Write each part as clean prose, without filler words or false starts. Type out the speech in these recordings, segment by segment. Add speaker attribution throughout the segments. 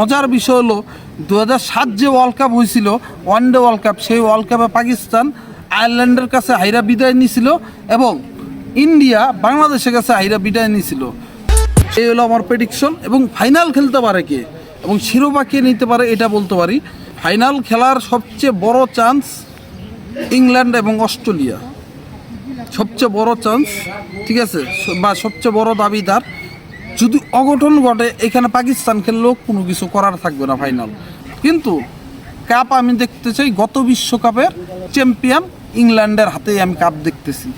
Speaker 1: মজার বিষয় হলো 2007 যে ওয়ার্ল্ড কাপ হয়েছিল, ওয়ানডে ওয়ার্ল্ড কাপ, সেই ওয়ার্ল্ড কাপে পাকিস্তান আয়ারল্যান্ডের কাছে হাইরা বিদায় নিয়েছিল এবং ইন্ডিয়া বাংলাদেশের কাছে হাইরা বিদায় নিয়েছিল। এই হলো আমার প্রেডিকশন। এবং ফাইনাল খেলতে পারে কে এবং শিরোপা কে নিতে পারে এটা বলতে পারি। ফাইনাল খেলার সবচেয়ে বড় চান্স ইংল্যান্ড এবং অস্ট্রেলিয়া, সবচেয়ে বড় চান্স, ঠিক আছে, বা সবচেয়ে বড় দাবিদার। যদি অঘটন ঘটে এখানে পাকিস্তান খেললেও কোনো কিছু করার থাকবে না ফাইনাল। কিন্তু কাপ আমি দেখতে চাই গত বিশ্বকাপের চ্যাম্পিয়ন ইংল্যান্ডের হাতেই আমি কাপ দেখতেছি।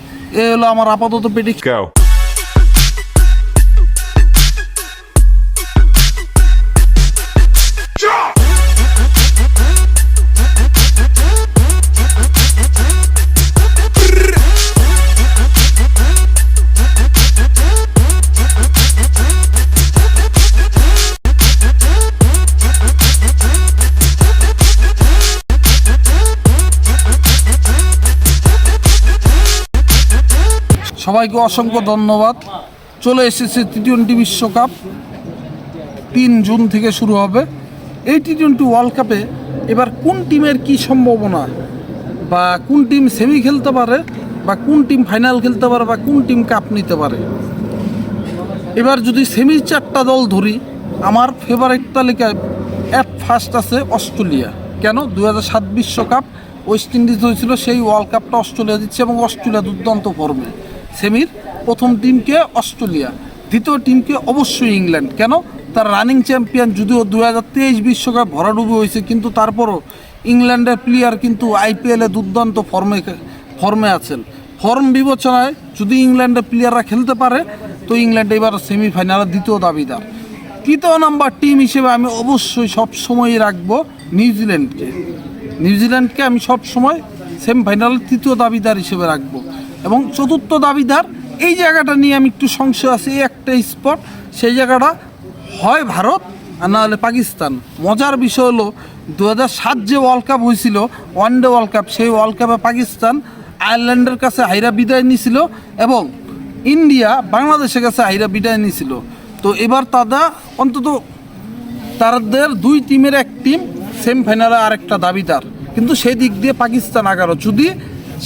Speaker 1: এই হলো আমার আপাতত প্রেডিকশন। সবাইকে অসংখ্য ধন্যবাদ। চলে এসেছে টি-20 বিশ্বকাপ, 3 জুন থেকে শুরু হবে। এই টি-20 ওয়ার্ল্ড কাপে এবার কোন টিমের কি সম্ভাবনা, বা কোন টিম সেমি খেলতে পারে, বা কোন টিম ফাইনাল খেলতে পারে, বা কোন টিম কাপ নিতে পারে। এবার যদি সেমির 4টা দল ধরি, আমার ফেভারিট তালিকায় অ্যাট ফার্স্ট আছে অস্ট্রেলিয়া। কেন? 2007 বিশ্বকাপ ওয়েস্ট ইন্ডিজ হয়েছিল, সেই ওয়ার্ল্ড কাপটা অস্ট্রেলিয়া দিচ্ছে এবং অস্ট্রেলিয়া দুর্দান্ত ফর্মে। সেমির প্রথম টিমকে অস্ট্রেলিয়া, দ্বিতীয় টিমকে অবশ্যই ইংল্যান্ড। কেন? তার রানিং চ্যাম্পিয়ন, যদিও 2023 বিশ্বকাপ ভরাডুবি হয়েছে, কিন্তু তারপরও ইংল্যান্ডের প্লেয়ার কিন্তু আইপিএলে দুর্দান্ত ফর্মে আছেন। ফর্ম বিবেচনায় যদি ইংল্যান্ডের প্লেয়াররা খেলতে পারে তো ইংল্যান্ড এবার সেমিফাইনালের দ্বিতীয় দাবিদার। তৃতীয় নাম্বার টিম হিসেবে আমি অবশ্যই সবসময়ই রাখবো নিউজিল্যান্ডকে আমি সবসময় সেমিফাইনালের তৃতীয় দাবিদার হিসেবে রাখবো। এবং চতুর্থ দাবিদার, এই জায়গাটা নিয়ে আমি একটু সংশয় আছে, একটা স্পট, সেই জায়গাটা হয় ভারত আর না হলে পাকিস্তান। মজার বিষয় হলো 2007 যে ওয়ার্ল্ড কাপ হয়েছিল, ওয়ানডে ওয়ার্ল্ড কাপ, সেই ওয়ার্ল্ড কাপে পাকিস্তান আয়ারল্যান্ডের কাছে হাইরা বিদায় নিয়েছিল এবং ইন্ডিয়া বাংলাদেশের কাছে হাইরা বিদায় নিয়েছিল। তো এবার অন্তত তাদের 2 টিমের এক টিম সেমিফাইনালে আরেকটা দাবিদার। কিন্তু সেই দিক দিয়ে পাকিস্তান আগারো, যদি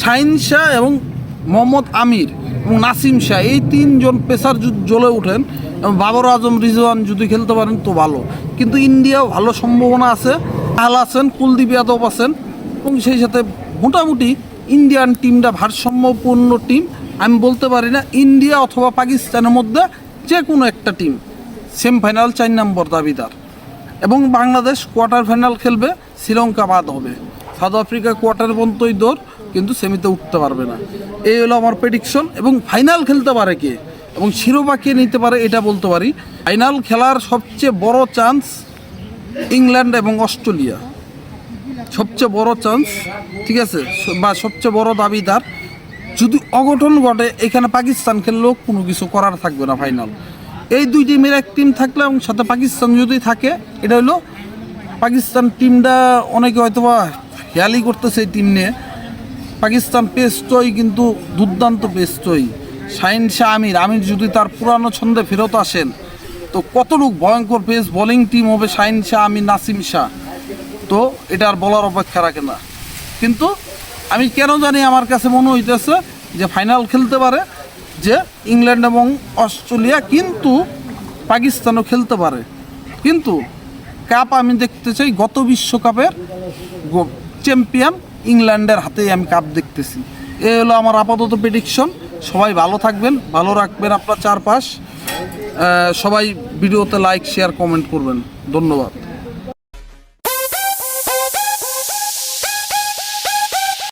Speaker 1: শাহিন শাহ এবং মোহাম্মদ আমির এবং নাসিম শাহ এই 3 জন পেসার জ্বলে ওঠেন এবং বাবর আজম রিজওয়ান যদি খেলতে পারেন তো ভালো। কিন্তু ইন্ডিয়াও ভালো সম্ভাবনা আছে, আল আছেন, কুলদীপ যাদব আছেন, এবং সেই সাথে মোটামুটি ইন্ডিয়ান টিমটা ভারসাম্যপূর্ণ টিম। আমি বলতে পারি না ইন্ডিয়া অথবা পাকিস্তানের মধ্যে যে কোনো একটা টিম সেমিফাইনাল 4 নম্বর দাবিদার। এবং বাংলাদেশ কোয়ার্টার ফাইনাল খেলবে, শ্রীলঙ্কা বাদ হবে, সাউথ আফ্রিকা কোয়ার্টার পর্যন্তই দৌড়, কিন্তু সেমিতে উঠতে পারবে না। এই হলো আমার প্রেডিকশন। এবং ফাইনাল খেলতে পারে কে এবং শিরোপা কে নিতে পারে এটা বলতে পারি। ফাইনাল খেলার সবচেয়ে বড় চান্স ইংল্যান্ড এবং অস্ট্রেলিয়া, সবচেয়ে বড় চান্স, ঠিক আছে, বা সবচেয়ে বড় দাবিদার। যদি অঘটন ঘটে এখানে পাকিস্তান খেললেও কোনো কিছু করার থাকবে না ফাইনাল। এই 2 টিমের এক টিম থাকলে এবং সাথে পাকিস্তান যদি থাকে, এটা হলো পাকিস্তান টিমটা অনেকে হয়তো বা খেয়ালই করতেছে এই টিম নিয়ে। পাকিস্তান পেস্টই কিন্তু দুর্দান্ত পেস্টই। শাহিন শাহ আমির যদি তার পুরানো ছন্দে ফেরত আসেন তো কতটুকু ভয়ঙ্কর পেস বোলিং টিম হবে শাহিন শাহ আমির, নাসিম শাহ, তো এটা আর বলার অপেক্ষা রাখে না। কিন্তু আমি কেন জানি আমার কাছে মনে হইতেছে যে ফাইনাল খেলতে পারে যে ইংল্যান্ড এবং অস্ট্রেলিয়া, কিন্তু পাকিস্তানও খেলতে পারে। কিন্তু কাপ আমি দেখতে চাই গত বিশ্বকাপের চ্যাম্পিয়ন ইংল্যান্ডের হাতেই আমি কাপ দেখতেছি। এই হলো আমার আপাতত প্রেডিকশন। সবাই ভালো থাকবেন, ভালো রাখবেন আপনার চারপাশ। সবাই ভিডিওতে লাইক, শেয়ার, কমেন্ট করবেন। ধন্যবাদ।